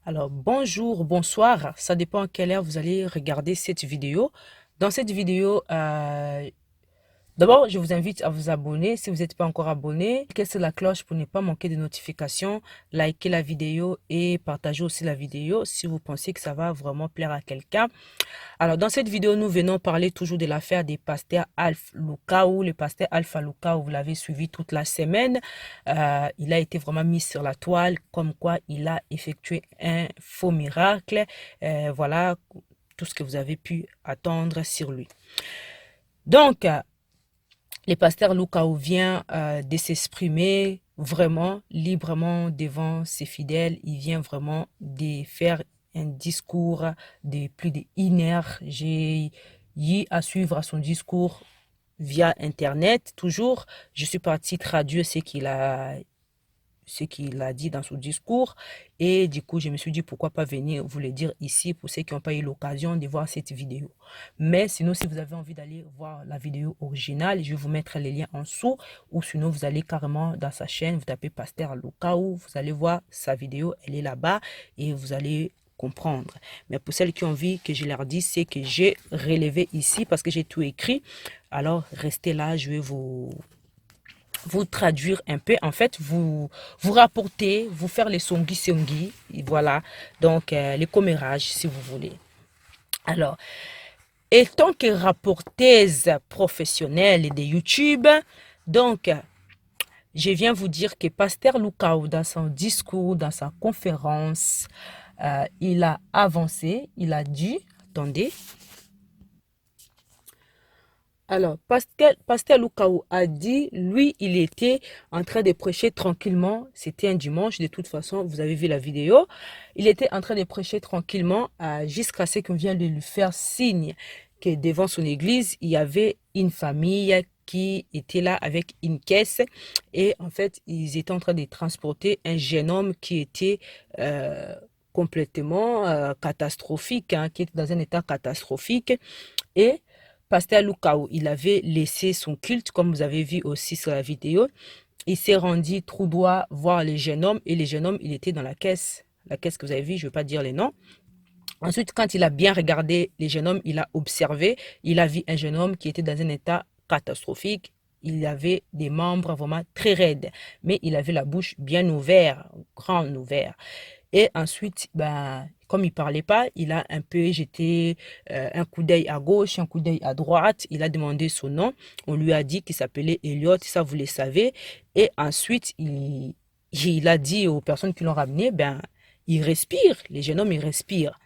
Alors, bonjour, bonsoir, ça dépend à quelle heure vous allez regarder cette vidéo. Dans cette vidéo, d'abord, je vous invite à vous abonner si vous n'êtes pas encore abonné. Cliquez sur la cloche pour ne pas manquer de notifications. Likez la vidéo et partagez aussi la vidéo si vous pensez que ça va vraiment plaire à quelqu'un. Alors, dans cette vidéo, nous venons parler toujours de l'affaire des pasteurs Alpha Lukau. Le pasteur Alpha Lukau, vous l'avez suivi toute la semaine. Il a été vraiment mis sur la toile, comme quoi il a effectué un faux miracle. Voilà tout ce que vous avez pu attendre sur lui. Donc, le pasteur Lukau vient de s'exprimer vraiment librement devant ses fidèles. Il vient vraiment de faire un discours de plus d'1 heure. J'ai eu à suivre son discours via Internet. Toujours, je suis partie traduire ce qu'il a dit dans son discours. Et du coup, je me suis dit, pourquoi pas venir vous le dire ici pour ceux qui n'ont pas eu l'occasion de voir cette vidéo. Mais sinon, si vous avez envie d'aller voir la vidéo originale, je vais vous mettre les liens en dessous. Ou sinon, vous allez carrément dans sa chaîne, vous tapez Pasteur Lukau, vous allez voir sa vidéo, elle est là-bas et vous allez comprendre. Mais pour celles qui ont envie que je leur dise, c'est que j'ai relevé ici parce que j'ai tout écrit. Alors, restez là, je vais vous traduire un peu, en fait, vous rapporter, vous faire les songi, voilà, donc les commérages, si vous voulez. Alors, étant que rapporteuse professionnelle de YouTube, donc, je viens vous dire que Pasteur Lukau, dans son discours, dans sa conférence, il a avancé, il a dit, attendez, alors, Pasteur Lukau a dit, lui, il était en train de prêcher tranquillement. C'était un dimanche, de toute façon, vous avez vu la vidéo. Il était en train de prêcher tranquillement jusqu'à ce qu'on vienne de lui faire signe que devant son église, il y avait une famille qui était là avec une caisse. Et en fait, ils étaient en train de transporter un jeune homme qui était complètement catastrophique, hein, qui était dans un état catastrophique. Et Pasteur Lukau, il avait laissé son culte, comme vous avez vu aussi sur la vidéo. Il s'est rendu tout droit voir les jeunes hommes et les jeunes hommes, il était dans la caisse. La caisse que vous avez vue, je ne vais pas dire les noms. Ensuite, quand il a bien regardé les jeunes hommes, il a observé, il a vu un jeune homme qui était dans un état catastrophique. Il avait des membres vraiment très raides, mais il avait la bouche bien ouverte, grande ouverte. Et ensuite, ben, comme il parlait pas, il a un peu jeté un coup d'œil à gauche, un coup d'œil à droite. Il a demandé son nom. On lui a dit qu'il s'appelait Elliot, ça vous le savez. Et ensuite, il a dit aux personnes qui l'ont ramené, ben, il respire. Les jeunes hommes, ils respirent.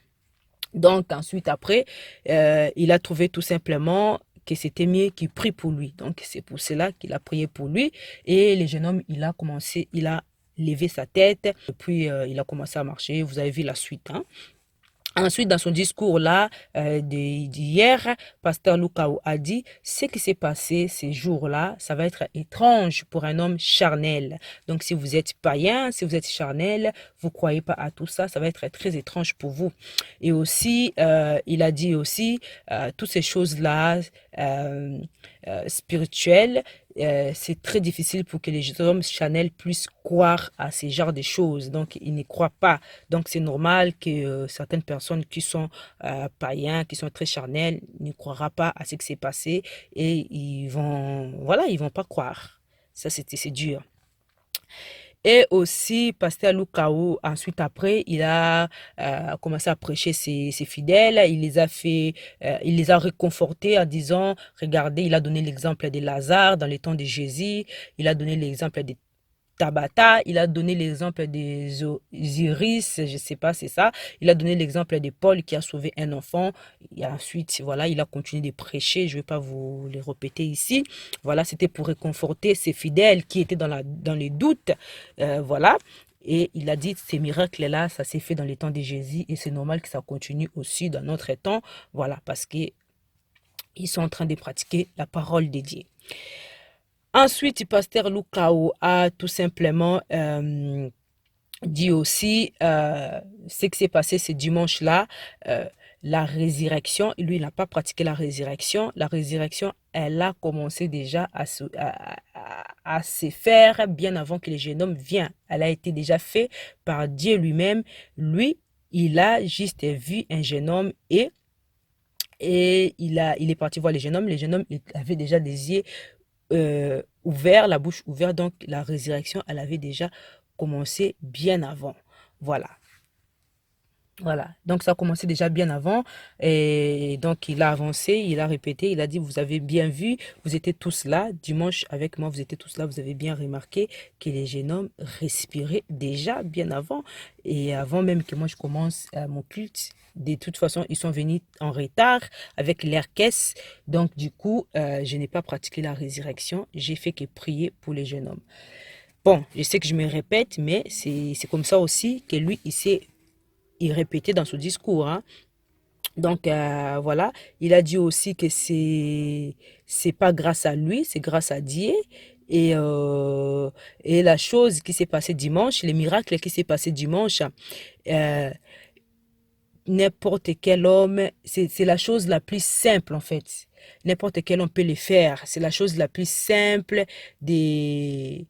Donc ensuite, après, il a trouvé tout simplement que c'était mieux qu'il prie pour lui. Donc c'est pour cela qu'il a prié pour lui. Et le jeune homme, il a levé sa tête, et puis il a commencé à marcher. Vous avez vu la suite, hein. Ensuite, dans son discours là d'hier, Pasteur Lukau a dit ce qui s'est passé ces jours-là, ça va être étrange pour un homme charnel. Donc, si vous êtes païen, si vous êtes charnel, vous croyez pas à tout ça, ça va être très étrange pour vous. Et aussi, il a dit aussi toutes ces choses-là euh, spirituelles. C'est très difficile pour que les hommes charnels puissent croire à ces genres de choses. Donc, ils ne croient pas. Donc, c'est normal que certaines personnes qui sont païens, qui sont très charnels, ne croiront pas à ce qui s'est passé et ils vont, voilà, ils vont pas croire. Ça, c'est dur. Et aussi, Pasteur Lukau, ensuite après, il a commencé à prêcher ses fidèles. Il les a réconfortés en disant, regardez, il a donné l'exemple de Lazare dans les temps de Jésus. Il a donné l'exemple de Tabata, il a donné l'exemple des Osiris, je ne sais pas, c'est ça. Il a donné l'exemple de Paul qui a sauvé un enfant. Et ensuite, voilà, il a continué de prêcher. Je ne vais pas vous les répéter ici. Voilà, c'était pour réconforter ses fidèles qui étaient dans les doutes. Voilà. Et il a dit, ces miracles-là, ça s'est fait dans les temps de Jésus et c'est normal que ça continue aussi dans notre temps. Voilà, parce qu'ils sont en train de pratiquer la parole de Dieu. Ensuite, Pasteur Lukau a tout simplement dit aussi ce qui s'est passé ce dimanche-là, la résurrection. Lui, il n'a pas pratiqué la résurrection. La résurrection, elle a commencé déjà à se faire bien avant que le jeune homme vienne. Elle a été déjà faite par Dieu lui-même. Lui, il a juste vu un jeune homme et il est parti voir le jeune homme. Le jeune homme il avait déjà des yeux ouverts, la bouche ouverte, donc la résurrection, elle avait déjà commencé bien avant. Voilà. Voilà, donc ça a commencé déjà bien avant et donc il a avancé, il a répété, il a dit vous avez bien vu, vous étiez tous là, dimanche avec moi, vous étiez tous là, vous avez bien remarqué que les jeunes hommes respiraient déjà bien avant et avant même que moi je commence mon culte. De toute façon, ils sont venus en retard avec leur caisse. Donc, du coup, je n'ai pas pratiqué la résurrection. J'ai fait que prier pour les jeunes hommes. Bon, je sais que je me répète, mais c'est comme ça aussi que lui, il répétait dans son discours, hein. Donc voilà, il a dit aussi que c'est pas grâce à lui, c'est grâce à Dieu. Et, euh, et la chose qui s'est passée dimanche, les miracles qui s'est passé dimanche, euh, n'importe quel homme, c'est la chose la plus simple en fait. N'importe quel homme peut le faire. C'est la chose la plus simple des,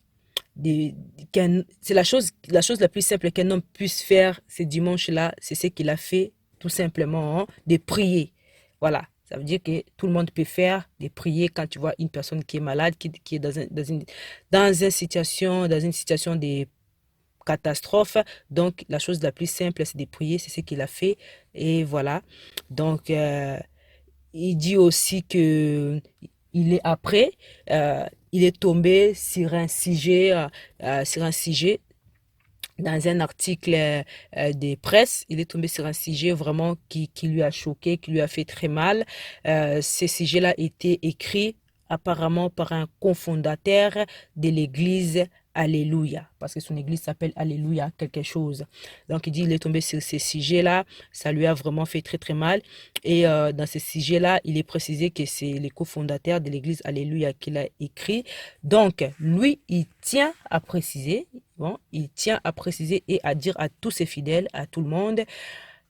c'est la chose la plus simple qu'un homme puisse faire ce dimanche-là, c'est ce qu'il a fait, tout simplement, hein, de prier. Voilà. Ça veut dire que tout le monde peut faire, de prier quand tu vois une personne qui est malade, qui est dans une situation de catastrophe. Donc, la chose la plus simple, c'est de prier, c'est ce qu'il a fait. Et voilà. Donc, il dit aussi que il est après, il est tombé sur un sujet dans un article de presse. Il est tombé sur un sujet vraiment qui lui a choqué, qui lui a fait très mal. Ce sujet-là a été écrit apparemment par un cofondateur de l'église Alléluia, parce que son église s'appelle Alléluia quelque chose. Donc il dit il est tombé sur ce sujet-là, ça lui a vraiment fait très très mal. Et dans ce sujet-là, il est précisé que c'est le cofondateur de l'église Alléluia qui l'a écrit. Donc lui, il tient à préciser, bon, il tient à préciser et à dire à tous ses fidèles, à tout le monde,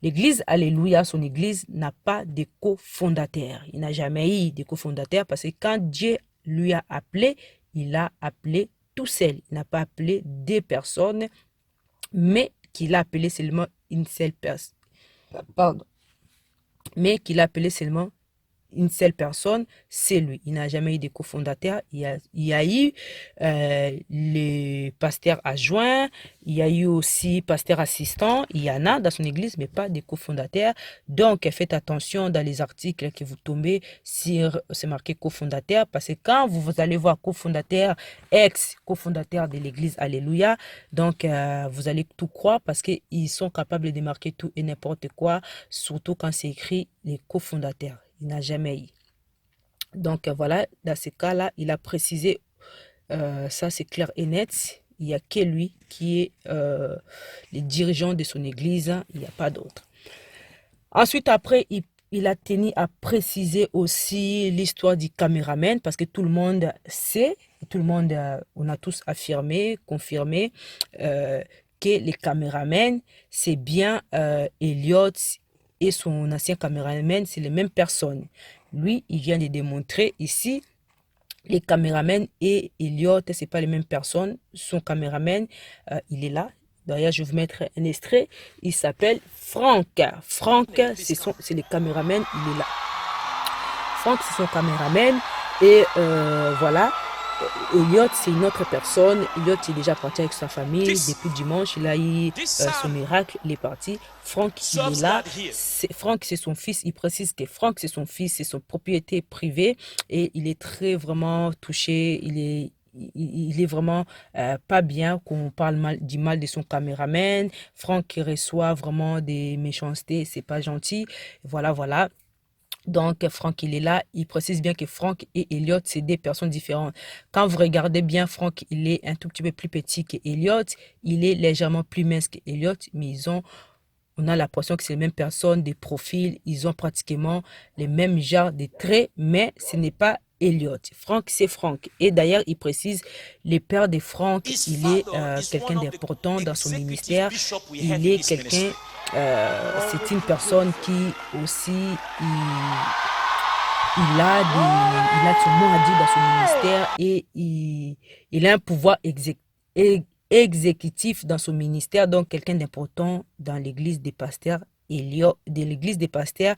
l'église Alléluia, son église n'a pas de cofondateur. Il n'a jamais eu de cofondateur parce que quand Dieu lui a appelé, il a appelé tout seul. Il n'a pas appelé des personnes, mais qu'il a appelé seulement une seule personne. Pardon. Mais qu'il a appelé seulement une seule personne, c'est lui. Il n'a jamais eu de cofondateur. Il y a eu le pasteur adjoint, il y a eu aussi pasteur assistant. Il y en a dans son église, mais pas de cofondateur. Donc, faites attention dans les articles que vous tombez sur, c'est marqué cofondateur, parce que quand vous allez voir cofondateur, ex-cofondateur de l'église Alléluia, donc vous allez tout croire parce qu'ils sont capables de marquer tout et n'importe quoi, surtout quand c'est écrit les cofondateurs. Il n'a jamais eu. Donc voilà, dans ce cas-là, il a précisé, ça c'est clair et net, il n'y a que lui qui est le dirigeant de son église, hein, il n'y a pas d'autre. Ensuite, après, il a tenu à préciser aussi l'histoire du caméraman parce que tout le monde sait, tout le monde, on a tous affirmé, confirmé que les caméramans, c'est bien Elliot et son ancien caméraman, c'est les mêmes personnes. Lui, il vient de démontrer ici, les caméramans et Elliot, c'est pas les mêmes personnes. Son caméraman, il est là. D'ailleurs, je vais vous mettre un extrait. Il s'appelle Franck. Franck, c'est le caméraman, il est là. Franck, c'est son caméraman. Et voilà. Elliot, c'est une autre personne. Elliot est déjà parti avec sa famille. Depuis dimanche, il a eu son miracle. Il est parti. Franck, il est là. Franck, c'est son fils. Il précise que Franck, c'est son fils. C'est son propriété privée. Et il est très vraiment touché. Il est vraiment pas bien qu'on parle du mal de son caméraman. Franck qui reçoit vraiment des méchancetés. C'est pas gentil. Voilà, voilà. Donc, Franck, il est là. Il précise bien que Franck et Elliot, c'est des personnes différentes. Quand vous regardez bien, Franck, il est un tout petit peu plus petit qu'Elliot. Il est légèrement plus mince qu'Elliot, mais on a l'impression que c'est les mêmes personnes, des profils. Ils ont pratiquement les mêmes genres de traits, mais ce n'est pas Elliot. Franck, c'est Franck. Et d'ailleurs, il précise, le père de Franck, il est quelqu'un d'important dans son ministère. Il est quelqu'un, c'est une personne qui aussi, il a son mot à dire dans son ministère et il a un pouvoir exécutif dans son ministère, donc quelqu'un d'important dans l'église des pasteurs Elliott, de l'église des pasteurs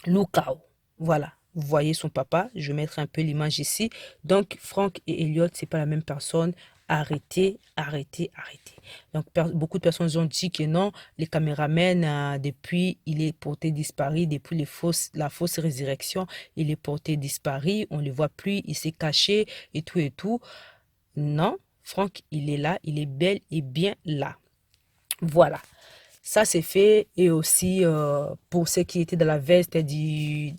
Lukao. Voilà, vous voyez son papa, je vais mettre un peu l'image ici. Donc Frank et Elliott, c'est pas la même personne. Arrêtez, arrêtez, arrêtez. Donc beaucoup de personnes ont dit que non, les caméramens, depuis il est porté disparu, depuis la fausse résurrection, il est porté disparu, on ne le voit plus, il s'est caché et tout et tout. Non, Frank, il est là, il est bel et bien là. Voilà. Ça, c'est fait. Et aussi, pour ceux qui étaient dans la veste des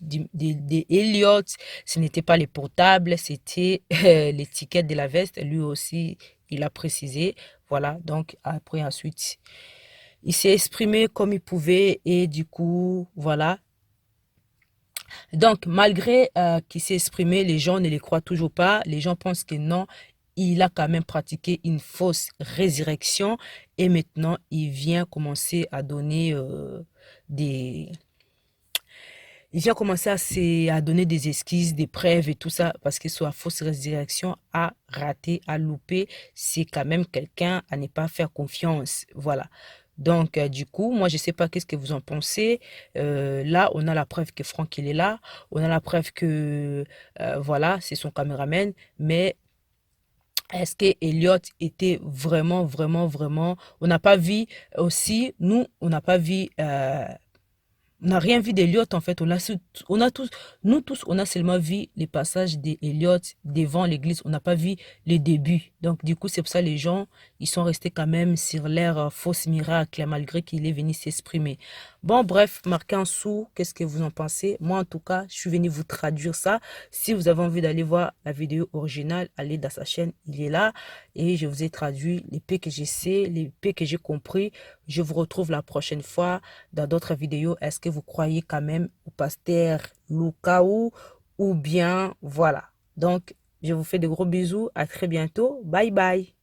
Elliott, ce n'était pas les portables, c'était l'étiquette de la veste. Lui aussi, il a précisé. Voilà. Donc, après, ensuite, il s'est exprimé comme il pouvait. Et du coup, voilà. Donc, malgré qu'il s'est exprimé, les gens ne les croient toujours pas. Les gens pensent que non, il a quand même pratiqué une fausse résurrection. Et maintenant, il vient commencer à donner des... Il vient commencer à donner des esquisses, des preuves et tout ça, parce que sa fausse résurrection a raté, a loupé. C'est quand même quelqu'un à ne pas faire confiance. Voilà. Donc, du coup, moi, je ne sais pas qu'est-ce que vous en pensez. Là, on a la preuve que Franck, il est là. On a la preuve que, voilà, c'est son caméraman. Mais est-ce que Elliott était vraiment, vraiment, vraiment... On n'a pas vu aussi, nous, on n'a pas vu... on n'a rien vu d'Eliott en fait. On a tous, nous tous, on a seulement vu les passages d'Eliott devant l'église. On n'a pas vu les débuts. Donc du coup, c'est pour ça que les gens, ils sont restés quand même sur l'air fausse miracle malgré qu'il est venu s'exprimer. Bon, bref, marquez en dessous, qu'est-ce que vous en pensez? Moi, en tout cas, je suis venu vous traduire ça. Si vous avez envie d'aller voir la vidéo originale, allez dans sa chaîne, il est là. Et je vous ai traduit les P que je sais, les P que j'ai compris. Je vous retrouve la prochaine fois dans d'autres vidéos. Est-ce que vous croyez quand même au pasteur Lukao ou bien voilà. Donc, je vous fais de gros bisous. À très bientôt. Bye bye.